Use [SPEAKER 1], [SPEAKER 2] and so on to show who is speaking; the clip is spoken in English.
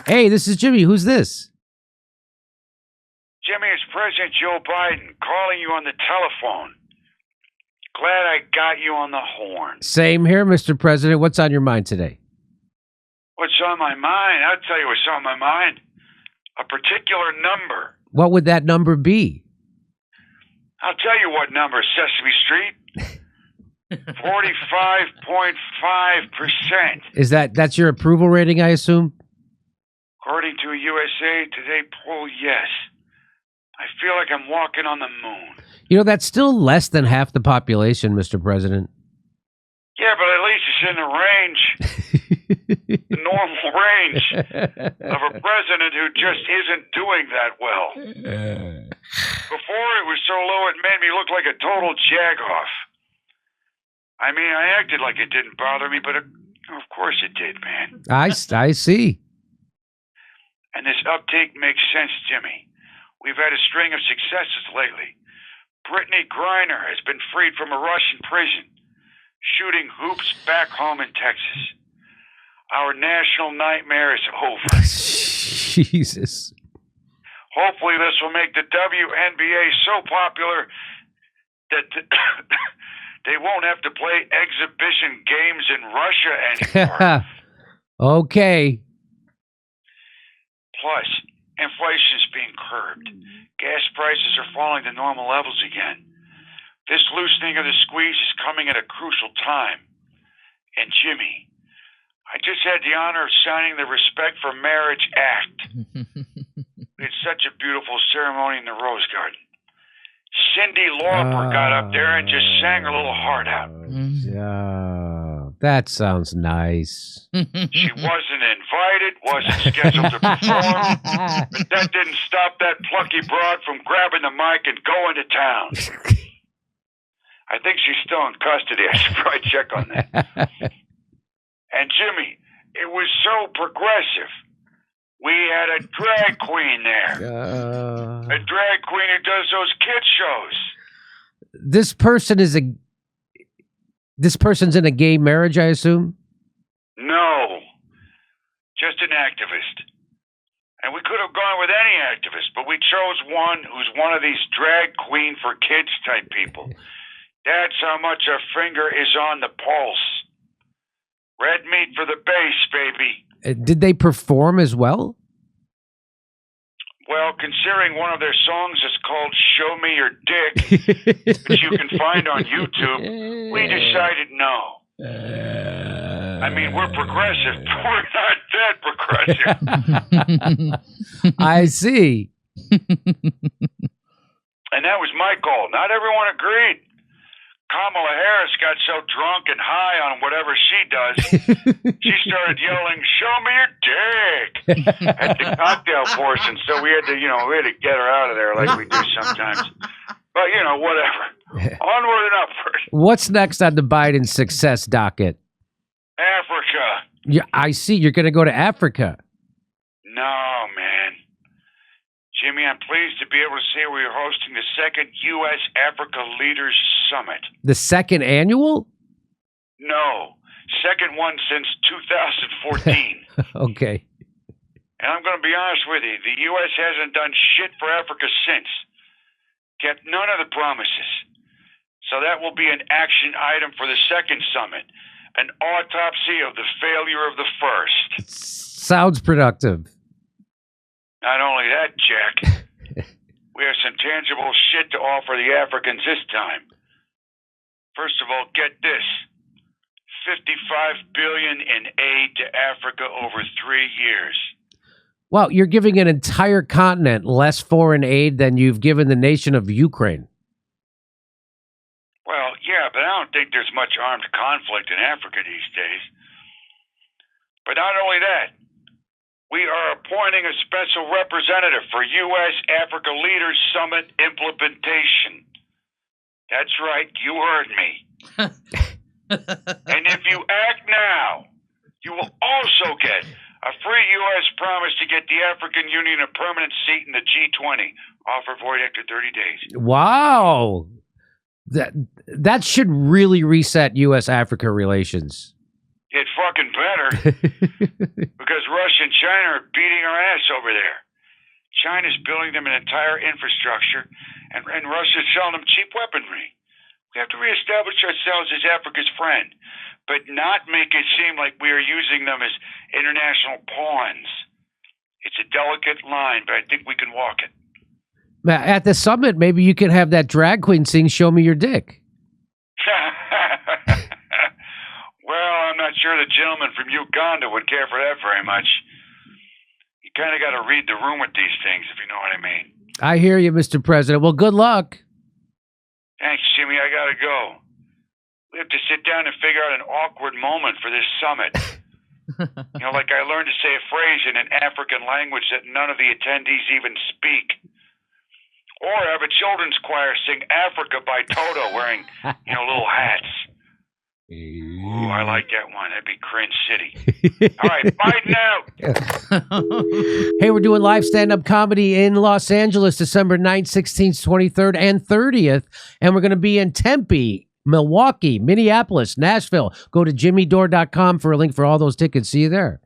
[SPEAKER 1] Hey, this is Jimmy. Who's this?
[SPEAKER 2] Jimmy, it's President Joe Biden calling you on the telephone. Glad I got you on the horn.
[SPEAKER 1] Same here, Mr. President. What's on your mind today?
[SPEAKER 2] What's on my mind? I'll tell you what's on my mind. A particular number.
[SPEAKER 1] What would that number be?
[SPEAKER 2] I'll tell you what number, Sesame Street. 45.5%.
[SPEAKER 1] That's your approval rating, I assume?
[SPEAKER 2] According to a USA Today poll, yes. I feel like I'm walking on the moon.
[SPEAKER 1] You know, that's still less than half the population, Mr. President.
[SPEAKER 2] Yeah, but at least it's in the range, the normal range of a president who just isn't doing that well. Before it was so low it made me look like a total jagoff. I mean, I acted like it didn't bother me, but of course it did, man.
[SPEAKER 1] I see.
[SPEAKER 2] And this uptake makes sense, Jimmy. We've had a string of successes lately. Brittany Griner has been freed from a Russian prison, shooting hoops back home in Texas. Our national nightmare is over.
[SPEAKER 1] Jesus.
[SPEAKER 2] Hopefully this will make the WNBA so popular that they won't have to play exhibition games in Russia anymore.
[SPEAKER 1] Okay.
[SPEAKER 2] Plus, inflation's being curbed. Gas prices are falling to normal levels again. This loosening of the squeeze is coming at a crucial time. And Jimmy, I just had the honor of signing the Respect for Marriage Act. It's such a beautiful ceremony in the Rose Garden. Cyndi Lauper got up there and just sang her little heart out.
[SPEAKER 1] That sounds nice.
[SPEAKER 2] She wasn't invited, wasn't scheduled to perform, but that didn't stop that plucky broad from grabbing the mic and going to town. I think she's still in custody. I should probably check on that. And Jimmy, it was so progressive. We had a drag queen there. A drag queen who does those kid shows.
[SPEAKER 1] This person's in a gay marriage, I assume?
[SPEAKER 2] No. Just an activist. And we could have gone with any activist, but we chose one who's one of these drag queen for kids type people. That's how much our finger is on the pulse. Red meat for the base, baby.
[SPEAKER 1] Did they perform as well?
[SPEAKER 2] Well, considering one of their songs is called Show Me Your Dick, which you can find on YouTube, we decided no. I mean, we're progressive, but we're not that progressive.
[SPEAKER 1] I see.
[SPEAKER 2] And that was my call. Not everyone agreed. Kamala Harris got so drunk and high on whatever she does, she started yelling, "Show me your dick," at the cocktail portion. So we had to get her out of there like we do sometimes. But, whatever. Onward and upward.
[SPEAKER 1] What's next on the Biden success docket?
[SPEAKER 2] Africa.
[SPEAKER 1] Yeah, I see. You're going to go to Africa.
[SPEAKER 2] No, man. Jimmy, I'm pleased to be able to say we're hosting the second U.S.-Africa Leaders Summit.
[SPEAKER 1] The second annual?
[SPEAKER 2] No. Second one since 2014.
[SPEAKER 1] Okay.
[SPEAKER 2] And I'm going to be honest with you. The U.S. hasn't done shit for Africa since. Kept none of the promises. So that will be an action item for the second summit. An autopsy of the failure of the first.
[SPEAKER 1] Sounds productive.
[SPEAKER 2] Not only that, Jack, we have some tangible shit to offer the Africans this time. First of all, get this. $55 billion in aid to Africa over 3 years.
[SPEAKER 1] Well, you're giving an entire continent less foreign aid than you've given the nation of Ukraine.
[SPEAKER 2] Well, yeah, but I don't think there's much armed conflict in Africa these days. But not only that, we are appointing a special representative for U.S.-Africa Leaders Summit implementation. That's right, you heard me. And if you act now, you will also get a free U.S. promise to get the African Union a permanent seat in the G20. Offer void after 30 days.
[SPEAKER 1] Wow. That should really reset U.S.-Africa relations.
[SPEAKER 2] It fucking better. Because Russia and China are beating our ass over there. China's building them an entire infrastructure, and Russia's selling them cheap weaponry. We have to reestablish ourselves as Africa's friend, but not make it seem like we are using them as international pawns. It's a delicate line, but I think we can walk it.
[SPEAKER 1] At the summit, maybe you can have that drag queen sing "Show Me Your Dick."
[SPEAKER 2] Well, I'm not sure the gentleman from Uganda would care for that very much. You kind of got to read the room with these things, if you know what I mean.
[SPEAKER 1] I hear you, Mr. President. Well, good luck.
[SPEAKER 2] Thanks, Jimmy. I got to go. We have to sit down and figure out an awkward moment for this summit. Like I learned to say a phrase in an African language that none of the attendees even speak. Or have a children's choir sing Africa by Toto wearing, little hats. Ooh, I like that one. That'd be Cringe City. All right, bye now.
[SPEAKER 1] Hey, we're doing live stand-up comedy in Los Angeles, December 9th, 16th, 23rd, and 30th. And we're going to be in Tempe, Milwaukee, Minneapolis, Nashville. Go to jimmydore.com for a link for all those tickets. See you there.